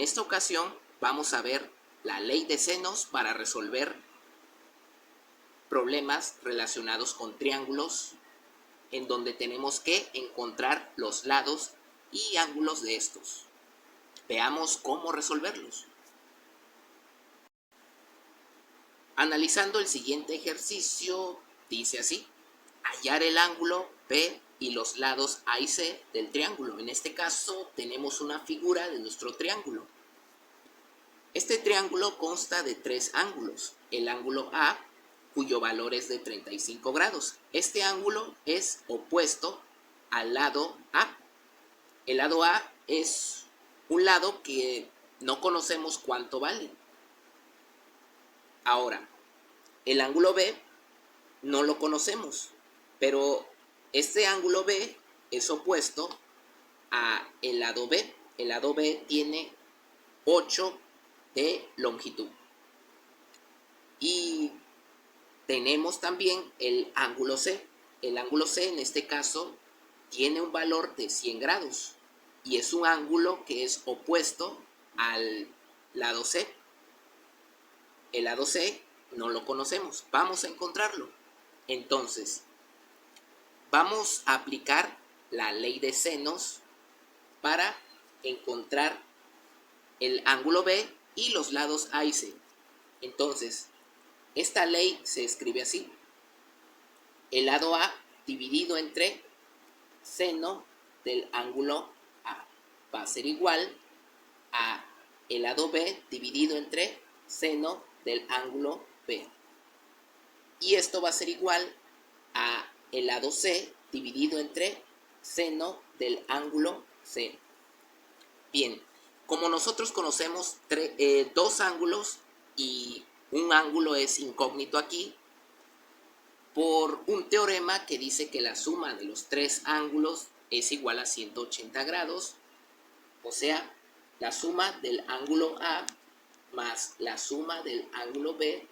esta ocasión vamos a ver la ley de senos para resolver problemas relacionados con triángulos en donde tenemos que encontrar los lados y ángulos de estos. Veamos cómo resolverlos. Analizando el siguiente ejercicio, dice así: hallar el ángulo B y los lados A y C del triángulo. En este caso tenemos una figura de nuestro triángulo. Este triángulo consta de tres ángulos. El ángulo A, cuyo valor es de 35 grados. Este ángulo es opuesto al lado A. El lado A es un lado que no conocemos cuánto vale. Ahora, el ángulo B no lo conocemos, pero este ángulo B es opuesto a el lado B. El lado B tiene 8 de longitud. Y tenemos también el ángulo C. El ángulo C en este caso tiene un valor de 100 grados y es un ángulo que es opuesto al lado C. El lado C no lo conocemos, vamos a encontrarlo. Entonces, vamos a aplicar la ley de senos para encontrar el ángulo B y los lados A y C. Entonces, esta ley se escribe así: el lado A dividido entre seno del ángulo A va a ser igual a el lado B dividido entre seno del ángulo B. Y esto va a ser igual a el lado C dividido entre seno del ángulo C. Bien, como nosotros conocemos dos ángulos y un ángulo es incógnito aquí, por un teorema que dice que la suma de los tres ángulos es igual a 180 grados, o sea, la suma del ángulo A más la suma del ángulo B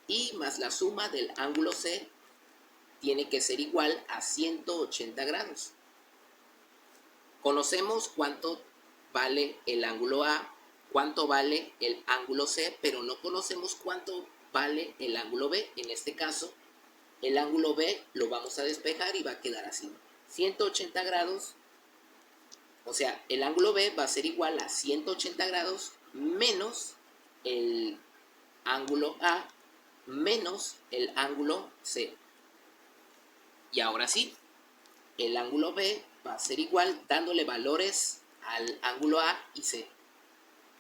y más la suma del ángulo C tiene que ser igual a 180 grados. Conocemos cuánto vale el ángulo A, cuánto vale el ángulo C, pero no conocemos cuánto vale el ángulo B. En este caso, el ángulo B lo vamos a despejar y va a quedar así: 180 grados, o sea, el ángulo B va a ser igual a 180 grados menos el ángulo A menos el ángulo C. Y ahora sí, el ángulo B va a ser igual dándole valores al ángulo A y C.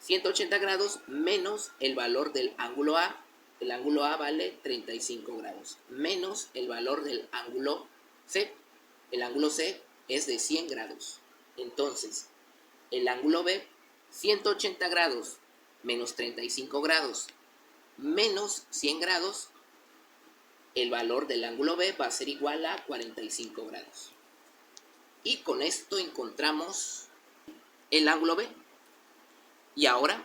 180 grados menos el valor del ángulo A. El ángulo A vale 35 grados, menos el valor del ángulo C. El ángulo C es de 100 grados. Entonces, el ángulo B, 180 grados menos 35 grados menos 100 grados, el valor del ángulo B va a ser igual a 45 grados. Y con esto encontramos el ángulo B. Y ahora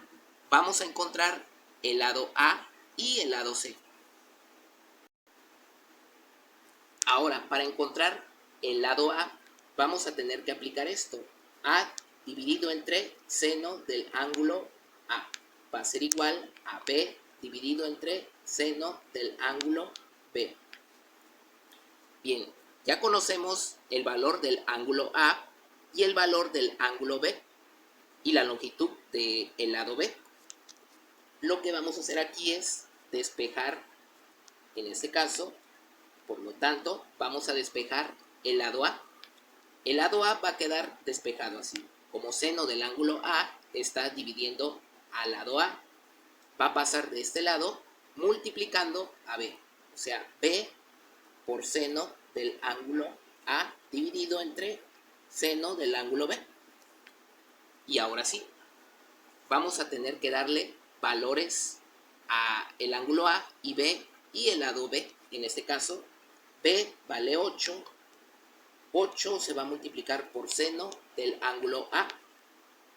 vamos a encontrar el lado A y el lado C. Ahora, para encontrar el lado A, vamos a tener que aplicar esto: A dividido entre seno del ángulo A va a ser igual a B dividido entre seno del ángulo B. Bien, ya conocemos el valor del ángulo A y el valor del ángulo B y la longitud del lado B. Lo que vamos a hacer aquí es despejar, en este caso, por lo tanto, vamos a despejar el lado A. El lado A va a quedar despejado así: como seno del ángulo A está dividiendo al lado A, va a pasar de este lado multiplicando a B, o sea, B por seno del ángulo A dividido entre seno del ángulo B. Y ahora sí, vamos a tener que darle valores a el ángulo A y B y el lado B. En este caso, B vale 8. 8 se va a multiplicar por seno del ángulo A.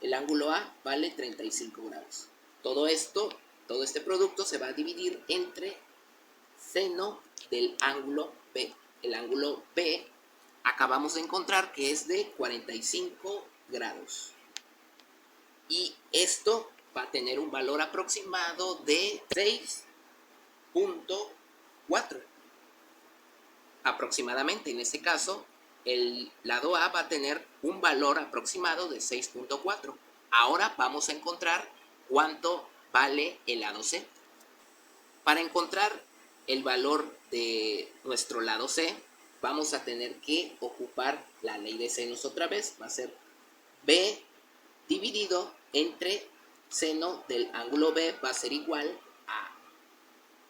El ángulo A vale 35 grados. Todo este producto se va a dividir entre seno del ángulo B. El ángulo B acabamos de encontrar que es de 45 grados. Y esto va a tener un valor aproximado de 6.4 aproximadamente. En este caso, el lado A va a tener un valor aproximado de 6.4. Ahora vamos a encontrar cuánto vale el lado C. Para encontrar el valor de nuestro lado C, vamos a tener que ocupar la ley de senos otra vez. Va a ser B dividido entre seno del ángulo B, va a ser igual a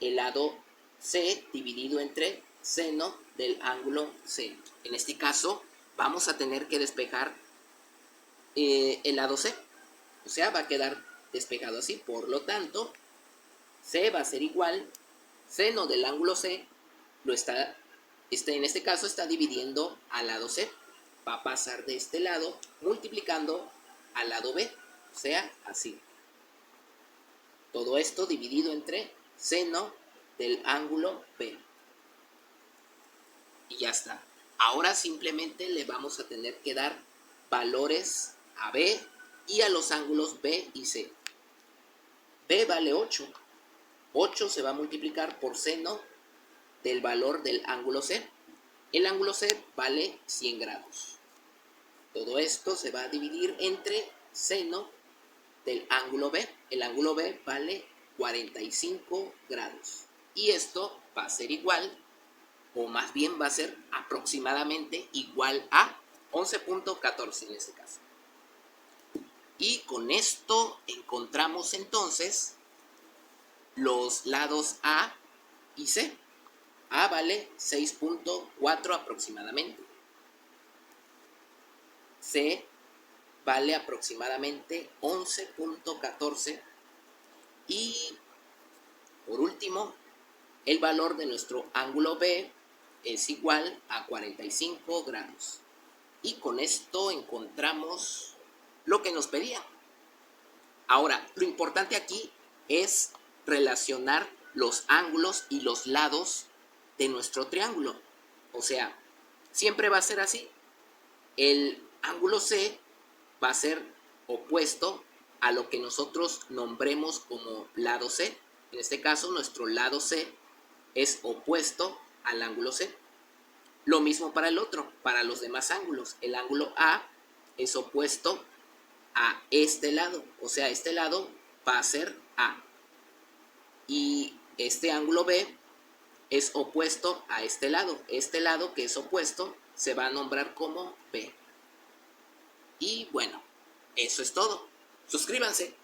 el lado C dividido entre seno del ángulo C. En este caso, vamos a tener que despejar el lado C. O sea, va a quedar despejado así. Por lo tanto, C va a ser igual, seno del ángulo C, en este caso está dividiendo al lado C. Va a pasar de este lado multiplicando al lado B. O sea, así. Todo esto dividido entre seno del ángulo B. Y ya está. Ahora simplemente le vamos a tener que dar valores a B y a los ángulos B y C. B vale 8. 8 se va a multiplicar por seno del valor del ángulo C. El ángulo C vale 100 grados. Todo esto se va a dividir entre seno del ángulo B. El ángulo B vale 45 grados. Y esto va a ser igual, o más bien va a ser aproximadamente igual a 11.14 en este caso. Y con esto encontramos entonces los lados A y C. A vale 6.4 aproximadamente. C vale aproximadamente 11.14. Y por último, el valor de nuestro ángulo B es igual a 45 grados. Y con esto encontramos lo que nos pedían. Ahora, lo importante aquí es relacionar los ángulos y los lados de nuestro triángulo. O sea, siempre va a ser así. El ángulo C va a ser opuesto a lo que nosotros nombremos como lado C. En este caso, nuestro lado C es opuesto al ángulo C. Lo mismo para el otro, para los demás ángulos. El ángulo A es opuesto a este lado, o sea, este lado va a ser A. Y este ángulo B es opuesto a este lado. Este lado que es opuesto se va a nombrar como B. Y bueno, eso es todo. Suscríbanse.